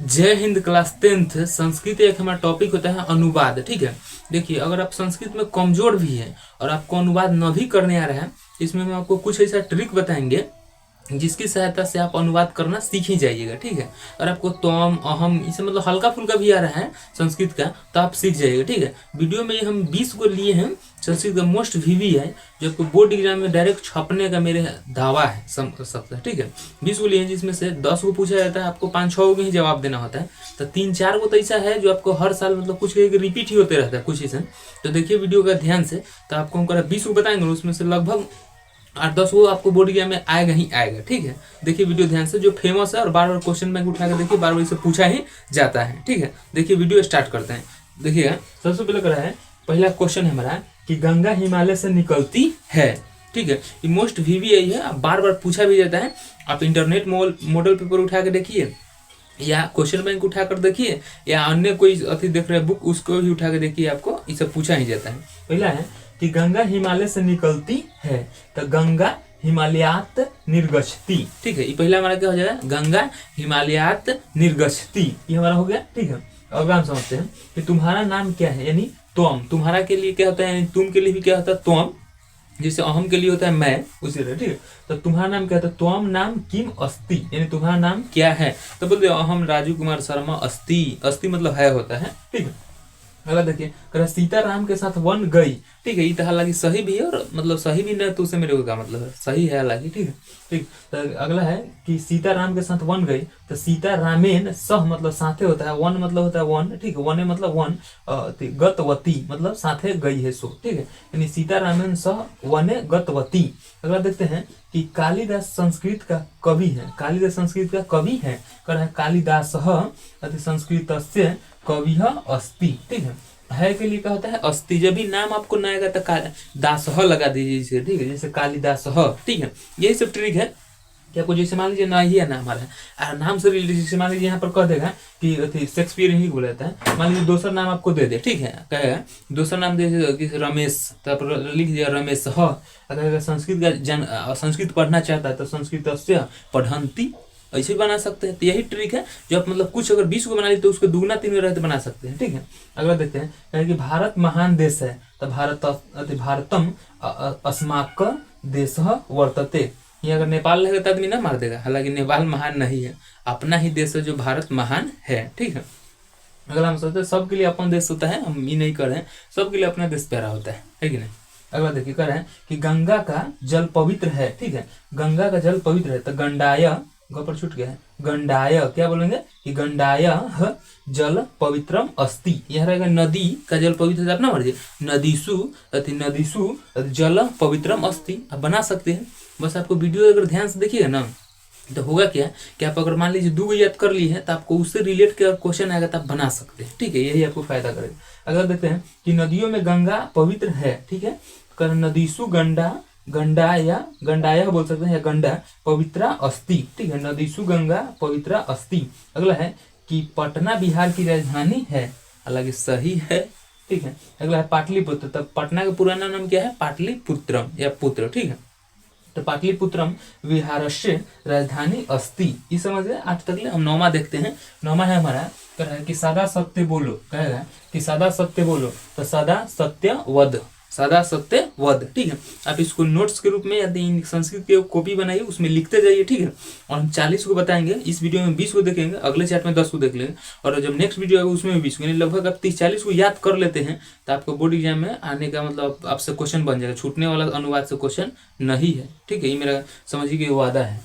जय Hind class 10th Sanskrit एक हमारा टॉपिक होता है अनुवाद। ठीक है, देखिए अगर आप संस्कृत में कमजोर भी है और आपको अनुवाद न भी करने आ रहा है, इसमें हम आपको कुछ ऐसा ट्रिक बताएंगे जिसकी सहायता से आप अनुवाद करना सीख ही जाइएगा। ठीक है, और आपको तोम अहम इसे मतलब हल्का फुल्का भी आ रहा है संस्कृत का तो आप सीख जाइएगा। ठीक है, वीडियो में हम 20 को लिए हैं संस्कृत का मोस्ट वीवी है जो आपको बोर्ड एग्जाम में डायरेक्ट छपने का मेरे दावा है सबसे। ठीक है, 20 को लिए हैं जिसमें से 10 को पूछा जाता है, आपको 5-6 को ही जवाब देना होता है, तो 3-4 को तो ऐसा है जो आपको हर साल मतलब कुछ रिपीट ही होते रहता है कुछ ऐसा। तो देखिए वीडियो का ध्यान से, तो आपको हम 20 को बताएंगे उसमें से लगभग 8-10 वो आपको बोर्ड एग्जाम में आएगा ही आएगा। ठीक है, देखिए वीडियो ध्यान से, जो फेमस है और बार बार क्वेश्चन बैंक उठा कर देखिए, बार बार इसे पूछा ही जाता है। ठीक है, देखिए वीडियो स्टार्ट करते हैं। देखिएगा सबसे पहले कर रहा है, पहला क्वेश्चन है हमारा कि गंगा हिमालय से निकलती है। ठीक है, ये मोस्ट वीवी है, अब बार बार पूछा भी जाता है। आप इंटरनेट मॉडल पेपर उठा के देखिए या क्वेश्चन बैंक उठा कर देखिए या अन्य कोई अति देख रहे बुक उसको ही उठा के देखिए, आपको इसे पूछा ही जाता है। पहला है कि गंगा हिमालय से निकलती है, तो गंगा हिमालयात निर्गछति। ठीक है, ये पहला हमारा क्या हो जाएगा, गंगा हिमालयात निर्गछति, ये हमारा हो गया। ठीक है, अब हम समझते हैं कि तुम्हारा नाम क्या है, यानी त्वम, तुम्हारा के लिए क्या होता है, यानी तुम के लिए भी क्या होता है त्वम, जैसे अहम के लिए होता है मैं, उसी तरह। ठीक है, तो तुम्हारा नाम क्या होता है, त्वम नाम किम अस्ति, यानी तुम्हारा नाम क्या है, तो बोलते अहम राजू कुमार शर्मा अस्ति, अस्ति मतलब है होता है। ठीक है, अगला देखिए, कह सीताराम के साथ वन गई। ठीक है, ये तो हालांकि सही भी है और मतलब सही भी नहीं तो उसे मेरे को क्या मतलब है, सही है हालांकि। ठीक है, ठीक, तो अगला है कि सीताराम के साथ वन गई, तो सीतारामेन सह मतलब साथे होता है, वन मतलब होता है वन। ठीक है, वने मतलब वन, गतवती मतलब साथे गई है सो। ठीक है, यानी सीतारामेन सह वने गतवती। अगला देखते हैं कि कालिदास संस्कृत का कवि है, कालिदास संस्कृत का कवि है, कह रहा है कालिदास अति संस्कृत कवि अस्ति। ठीक है के लिए क्या होता है अस्ति, जब भी नाम आपको ना आएगा तो दास लगा दीजिए इसे। ठीक है, जैसे कालिदास। ठीक है, यही सब ट्रिक है कि आपको जैसे मान लीजिए ना ही है ना हमारा है नाम से रिलेटेड, जैसे मान लीजिए यहाँ पर कह देगा कि शेक्सपियर ही बोला जाता है, मान लीजिए दूसरा नाम आपको दे दे। ठीक है, कहेगा दूसरा नाम दे रमेश, तब लिख दिया रमेश। अगर संस्कृत पढ़ना चाहता है तो संस्कृत पढ़ंती, ऐसे भी बना सकते हैं। तो यही ट्रिक है जो आप मतलब कुछ अगर 20 को बना ली तो उसको दुगना 3 में रहते बना सकते हैं। ठीक है, अगला देखते हैं कि भारत महान देश है, तो भारतम अस्माक देश वर्तते। ये अगर नेपाल रहेगा तो आदमी ना मार देगा, हालांकि नेपाल महान नहीं है, अपना ही देश है जो भारत महान है। ठीक है, अगला हम सोचते हैं सबके लिए अपना देश होता है, हम ये नहीं कर रहे हैं, सबके लिए अपना देश प्यारा होता है कि नहीं। अगला देखिए कह रहे हैं कि गंगा का जल पवित्र है। ठीक है, गंगा का जल पवित्र है, तो गंडाय पर छूट गया है, गंडाय क्या बोलेंगे कि गंडाय जल पवित्रम अस्ति, यह रहेगा नदी का जल पवित्र है, अपना मर्जी, नदीसु जल पवित्रम अस्ति, आप बना सकते हैं। बस आपको वीडियो अगर ध्यान से देखिएगा ना तो होगा क्या कि आप अगर मान लीजिए 2 याद कर ली है तो आपको उससे रिलेट के क्वेश्चन आएगा तो आप बना सकते हैं। ठीक है, यही आपको फायदा करेगा। अगर देखते हैं कि नदियों में गंगा पवित्र है। ठीक है, नदीसु गंडाया बोल सकते हैं या गंडा पवित्रा अस्ति। ठीक है, नदीसु गंगा पवित्रा अस्ति। अगला है कि पटना बिहार की राजधानी है, हालांकि सही है। ठीक है, अगला है पाटलिपुत्र, तब पटना का पुराना नाम क्या है, पाटलिपुत्रम या पुत्र। ठीक है, तो पाटलिपुत्रम विहारस्य राजधानी अस्ति, ये समझ गए। 8 तक ले हम 9वां देखते हैं। 9वां है हमारा कह रहा है कि सदा सत्य बोलो, कहेगा कि सदा सत्य बोलो, तो सदा सत्य वद, सदा सत्य वद। ठीक है, आप इसको नोट्स के रूप में यदि संस्कृत की कॉपी बनाइए उसमें लिखते जाइए। ठीक है, और हम 40 को बताएंगे, इस वीडियो में 20 को देखेंगे, अगले चैट में 10 को देख लेंगे, और जब नेक्स्ट वीडियो आएगा उसमें 20 को, यानी लगभग आप 30-40 को याद कर लेते हैं तो आपको बोर्ड एग्जाम में आने का मतलब आपसे क्वेश्चन बन जाएगा, छूटने वाला अनुवाद से क्वेश्चन नहीं है। ठीक है, ये मेरा समझिए कि वादा है।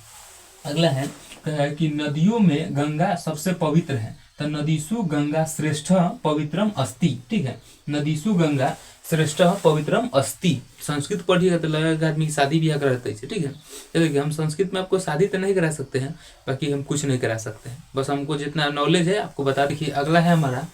अगला है कि नदियों में गंगा सबसे पवित्र है, तो नदीसु गंगा श्रेष्ठ पवित्रम अस्ति। ठीक है, नदीसु गंगा श्रेष्ठ पवित्रम अस्ति। संस्कृत पढ़िएगा तो लगेगा आदमी की शादी ब्याह कराते हैं। ठीक है, तो देखिए हम संस्कृत में आपको शादी तो नहीं करा सकते हैं, बाकी हम कुछ नहीं करा सकते हैं, बस हमको जितना नॉलेज है आपको बता। देखिए अगला है हमारा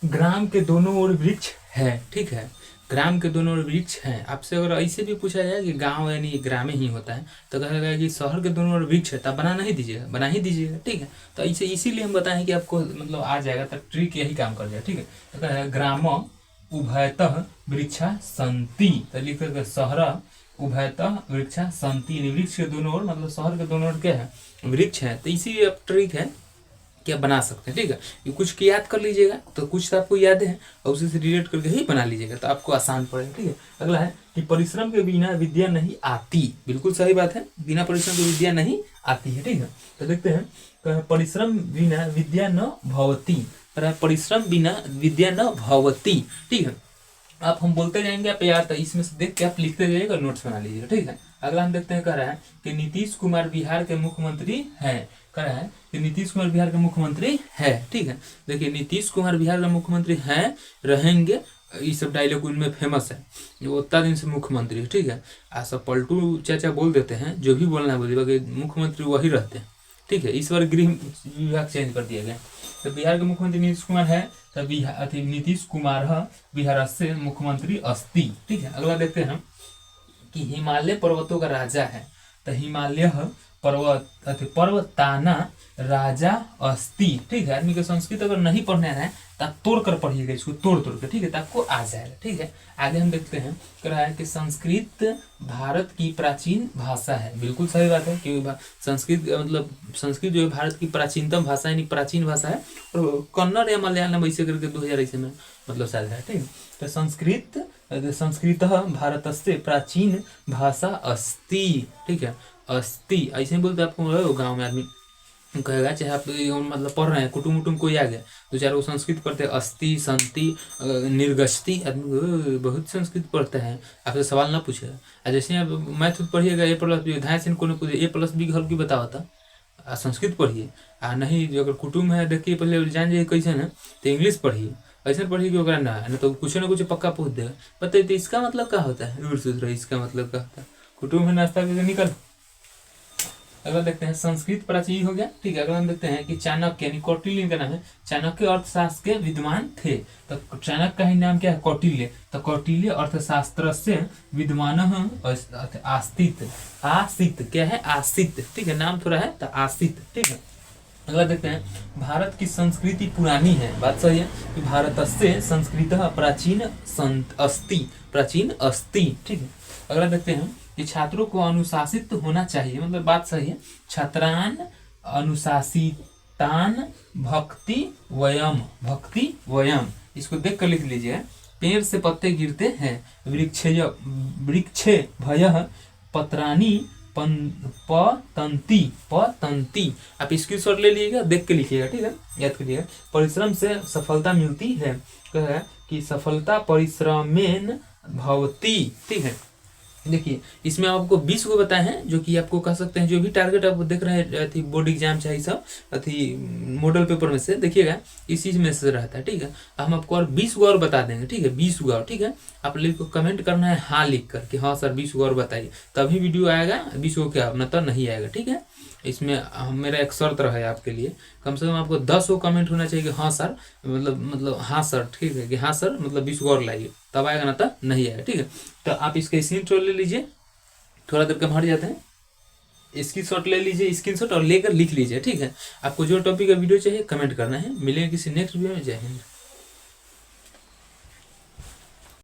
ग्राम के दोनों ओर वृक्ष है। ठीक है, ग्राम के दोनों ओर वृक्ष हैं। आपसे अगर ऐसे भी पूछा जाए कि गांव यानी ग्राम ही होता है तो कहेगा कि शहर के दोनों ओर वृक्ष है, तब बना नहीं दीजिएगा, बना ही दीजिएगा। ठीक है, तो ऐसे इसीलिए हम बताएं कि आपको मतलब आ जाएगा, तो ट्रिक यही काम कर जाए। ठीक है, तो कहेगा ग्राम उभयतः वृक्षा संति, तो लिख करके शहर उभयतः वृक्षा संति, वृक्ष के दोनों ओर मतलब शहर के दोनों ओर क्या है, वृक्ष है। तो इसी ट्रिक है क्या बना सकते हैं। ठीक है, ये कुछ की याद कर लीजिएगा तो कुछ तो आपको याद है और उसी से रिलेट करके ही बना लीजिएगा तो आपको आसान पड़ेगा। ठीक है, अगला है कि परिश्रम के बिना विद्या नहीं आती। बिल्कुल सही बात है, बिना परिश्रम के विद्या नहीं आती है। ठीक है, तो देखते हैं परिश्रम बिना विद्या न भवती, परिश्रम बिना विद्या न भवती। ठीक है, आप हम बोलते जाएंगे, आप याद इसमें से देख के आप लिखते जाइएगा, नोट्स बना लीजिएगा। ठीक है, अगला हम देखते हैं, कह रहा है कि नीतीश कुमार बिहार के मुख्यमंत्री हैं। कह रहा है कि नीतीश कुमार बिहार के मुख्यमंत्री है। ठीक है, देखिए नीतीश कुमार बिहार के मुख्यमंत्री हैं, रहेंगे, ये सब डायलॉग उनमें फेमस है, वो उतना दिन से मुख्यमंत्री है। ठीक है, सब पलटू चाचा बोल देते हैं, जो भी बोलना है बोलिए, मुख्यमंत्री वही रहते हैं। ठीक है, इस बार गृह विभाग चेंज कर दिया गया, तो बिहार के मुख्यमंत्री नीतीश कुमार है, तो नीतीश कुमार बिहार से मुख्यमंत्री अस्ति। ठीक है, अगला देखते हैं कि हिमालय पर्वतों का राजा है, तो हिमालय पर्वताना राजा अस्ति। ठीक है, आदमी के संस्कृत अगर नहीं पढ़ने है तो आप तोड़ कर पढ़िएगा, इसको तोड़ तोड़ के। ठीक है, तो आपको आ जाएगा। ठीक है, आगे हम देखते हैं, कह रहा है कि संस्कृत भारत की प्राचीन भाषा है। बिल्कुल सही बात है, क्योंकि संस्कृत मतलब संस्कृत जो है भारत की प्राचीनतम भाषा यानी प्राचीन भाषा है, और कन्नड़ या मलयालम ऐसे करके 2000 ऐसे में मतलब शायद है। ठीक है, तो संस्कृत भारत से प्राचीन भाषा अस्ति। ठीक है, अस्ति ऐसे ही बोलते आपको गाँव में आदमी कहेगा, चाहे आप मतलब पढ़ रहे हैं, कुटुम उटुम कोई आ गया तो चाहे वो संस्कृत पढ़ते हैं, अस्ति संति निर्गस्ति, आदमी बहुत संस्कृत पढ़ते हैं, आपसे सवाल ना पूछेगा। जैसे आप मैथ पढ़िएगा, ए प्लस धाय से को पूछे ए प्लस बी घर की बताओ था, संस्कृत पढ़िए। नहीं अगर कुटुम है, देखिए पहले जान जाइए कैसे ना, तो इंग्लिश पढ़िए, ऐसे पढ़िए कि ओकरा ना तो कुछ ना कुछ पक्का पूछ देगा, बताइए तो इसका मतलब क्या होता है, इसका मतलब क्या होता है, कुटुम है नाश्ता करके निकल। अगला देखते हैं, संस्कृत प्राचीन हो गया। ठीक है, अगला हम देखते हैं कि चाणक्य यानी कौटिल्य का नाम है, चाणक्य अर्थशास्त्र के विद्वान थे, तो चाणक्य का ही नाम क्या है, कौटिल्य, तो कौटिल्य अर्थशास्त्र से विद्वान आस्तित क्या है, आस्तित। ठीक है, नाम थोड़ा है तो आस्तित। ठीक है, अगला देखते हैं, भारत की संस्कृति पुरानी है। बात सही है कि भारत से संस्कृत प्राचीन अस्ति। ठीक है, अगला देखते हैं कि छात्रों को अनुशासित होना चाहिए, मतलब बात सही है, छात्रान अनुशासितान भक्ति वयम, इसको देख कर लिख लीजिए। पेड़ से पत्ते गिरते हैं, वृक्षे भय पत्रानी पतंती। आप स्क्रीनशॉट ले लीजिएगा, देख के लिखिएगा। ठीक है, याद करिएगा। परिश्रम से सफलता मिलती है, कह रहा है कि सफलता परिश्रमेन भवती। ठीक है, देखिए इसमें आपको 20 को बताए हैं, जो कि आपको कह सकते हैं जो भी टारगेट आप देख रहे हैं अथी बोर्ड एग्जाम चाहे सब अथी मॉडल पेपर में से देखिएगा, इस चीज में से रहता है। ठीक है, हम आपको और 20 को और बता देंगे। ठीक है, 20 को और। ठीक है, आप लिख को कमेंट करना है हाँ लिख कर कि हाँ सर 20 को और बताइए, तभी वीडियो आएगा। 20 को क्या न तो नहीं आएगा। ठीक है, इसमें मेरा एक शर्त रहे आपके लिए, कम से कम आपको 10 को कमेंट होना चाहिए कि हाँ सर, मतलब हाँ सर, ठीक है कि हाँ सर मतलब 20 को और लाइए, तब आएगा ना तो नहीं आएगा। ठीक है, तो आप इसका स्क्रीनशॉट ले लीजिए, थोड़ा देर कम हट जाते हैं, स्क्रीनशॉट ले लीजिए, स्क्रीनशॉट और लेकर लिख लीजिए। ठीक है, आपको जो टॉपिक का वीडियो चाहिए कमेंट करना है। मिलेंगे किसी नेक्स्ट वीडियो में। जय हिंद।